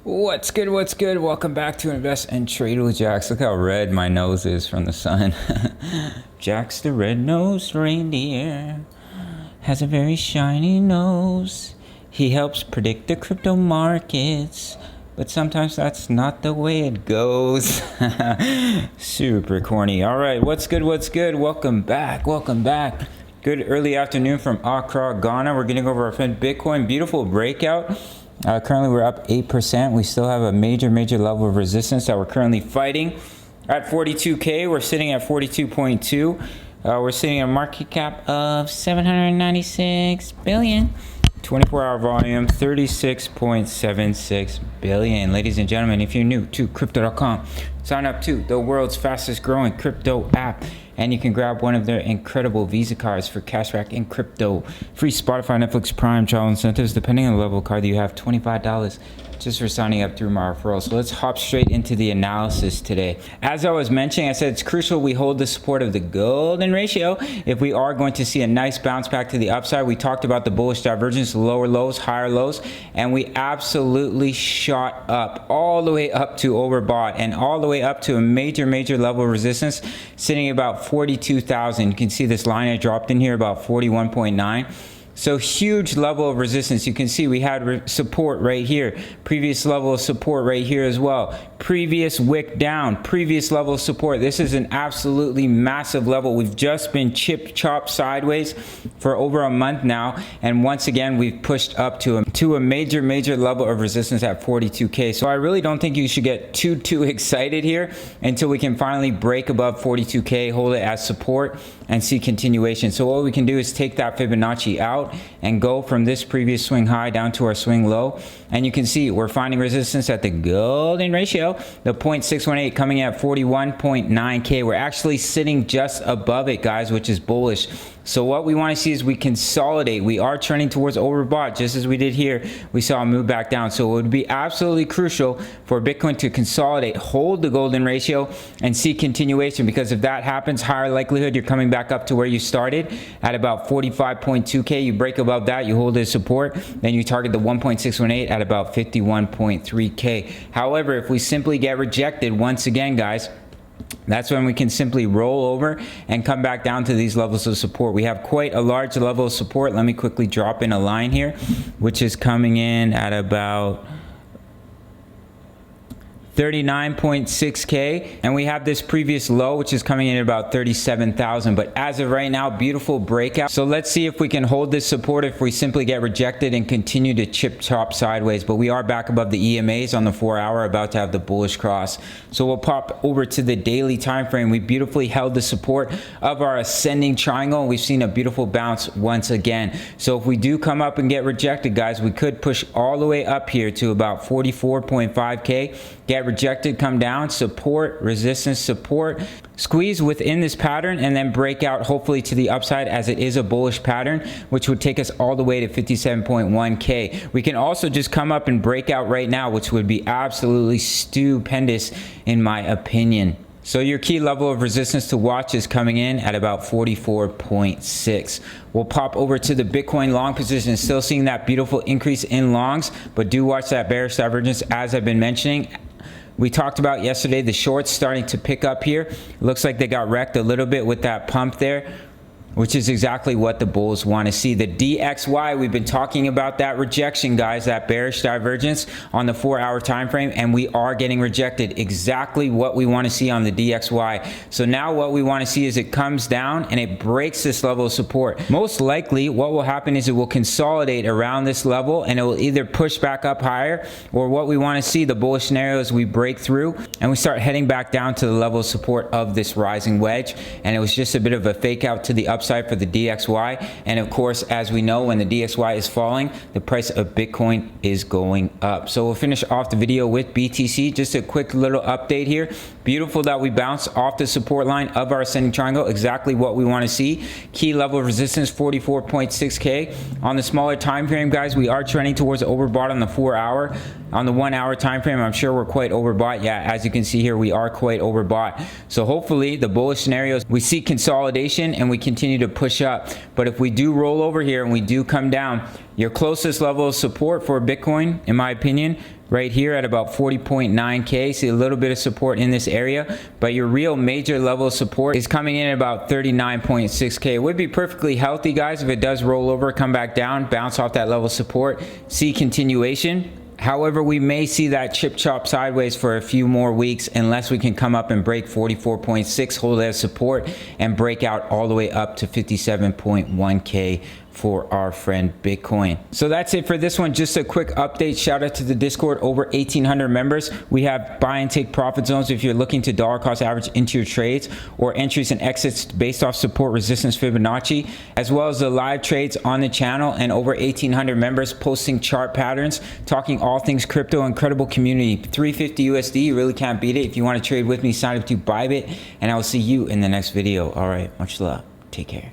What's good? What's good? Welcome back to Invest and Trade with Jax. Look how red my nose is from the sun. Jax the red-nosed reindeer has a very shiny nose. He helps predict the crypto markets, but sometimes that's not the way it goes. Super corny. All right, what's good? What's good? Welcome back. Welcome back. Good early afternoon from Accra, Ghana. We're getting over our friend Bitcoin. Beautiful breakout. Currently we're up 8%. We still have a major level of resistance that we're currently fighting. At 42K, we're sitting at 42.2. We're sitting at a market cap of 796 billion. 24-hour volume, 36.76 billion. Ladies and gentlemen, if you're new to crypto.com, sign up to the world's fastest growing crypto app, and you can grab one of their incredible Visa cards for cashback in crypto. Free Spotify, Netflix, Prime, travel incentives, depending on the level of card that you have, $25 just for signing up through my referral. So let's hop straight into the analysis today. As I was mentioning, I said it's crucial we hold the support of the golden ratio if we are going to see a nice bounce back to the upside. We talked about the bullish divergence, lower lows, higher lows, and we absolutely shot up all the way up to overbought and all the way up to a major level of resistance sitting about 42,000. You can see this line I dropped in here about 41.9. So huge level of resistance. You can see we had support right here, previous level of support right here as well, previous wick down, previous level of support. This is an absolutely massive level. We've just been chopped sideways for over a month now, and once again we've pushed up to a major level of resistance at 42K. So I really don't think you should get too excited here until we can finally break above 42K, hold it as support, and see continuation. So what we can do is take that Fibonacci out and go from this previous swing high down to our swing low, and you can see we're finding resistance at the golden ratio, the 0.618 coming at 41.9K. We're actually sitting just above it, guys, which is bullish. So what we want to see is we consolidate. We are turning towards overbought, just as we did here. We saw a move back down. So it would be absolutely crucial for Bitcoin to consolidate, hold the golden ratio, and see continuation, because if that happens, higher likelihood you're coming back up to where you started at about 45.2K. You break above that, you hold as support, then you target the 1.618 at about 51.3K. However, if we simply get rejected once again, guys, that's when we can simply roll over and come back down to these levels of support. We have quite a large level of support. Let me quickly drop in a line here, which is coming in at about 39.6K, and we have this previous low which is coming in at about 37,000. But as of right now, beautiful breakout. So let's see if we can hold this support if we simply get rejected and continue to chop sideways. But we are back above the EMAs on the 4-hour, about to have the bullish cross. So we'll pop over to the daily time frame. We beautifully held the support of our ascending triangle, and we've seen a beautiful bounce once again. So if we do come up and get rejected, guys, we could push all the way up here to about 44.5K, get rejected, come down, support, resistance, support, squeeze within this pattern, and then break out hopefully to the upside, as it is a bullish pattern, which would take us all the way to 57.1K. We can also just come up and break out right now, which would be absolutely stupendous in my opinion. So your key level of resistance to watch is coming in at about 44.6. We'll pop over to the Bitcoin long position, still seeing that beautiful increase in longs, but do watch that bearish divergence as I've been mentioning. We talked about yesterday the shorts starting to pick up here. It looks like they got wrecked a little bit with that pump there, which is exactly what the bulls want to see. The DXY, we've been talking about that rejection, guys, that bearish divergence on the 4-hour time frame, and we are getting rejected. Exactly what we want to see on the DXY. So now what we want to see is it comes down and it breaks this level of support. Most likely what will happen is it will consolidate around this level, and it will either push back up higher, or what we want to see, the bullish scenario, is we break through and we start heading back down to the level of support of this rising wedge. And it was just a bit of a fake out to the upside for the DXY. And of course, as we know, when the DXY is falling, the price of Bitcoin is going up. So we'll finish off the video with BTC. Just a quick little update here. Beautiful that we bounced off the support line of our ascending triangle, exactly what we want to see. Key level of resistance 44.6K. On the smaller time frame, guys, we are trending towards overbought on the 4-hour. On the 1-hour time frame, I'm sure we're quite overbought. Yeah, as you can see here, we are quite overbought. So hopefully the bullish scenarios, we see consolidation and we continue to push up. But if we do roll over here and we do come down, your closest level of support for Bitcoin, in my opinion, right here at about 40.9k. See a little bit of support in this area, but your real major level of support is coming in at about 39.6k. It would be perfectly healthy, guys, if it does roll over, come back down, bounce off that level of support, see continuation. However, we may see that chip chop sideways for a few more weeks unless we can come up and break 44.6, hold as support, and break out all the way up to 57.1k for our friend Bitcoin. So that's it for this one. Just a quick update. Shout out to the Discord, over 1,800 members. We have buy and take profit zones if you're looking to dollar cost average into your trades, or entries and exits based off support, resistance, Fibonacci, as well as the live trades on the channel, and over 1,800 members posting chart patterns, talking all things crypto. Incredible community. 350 USD, you really can't beat it. If you want to trade with me, sign up to Bybit, and I will see you in the next video. All right, much love. Take care.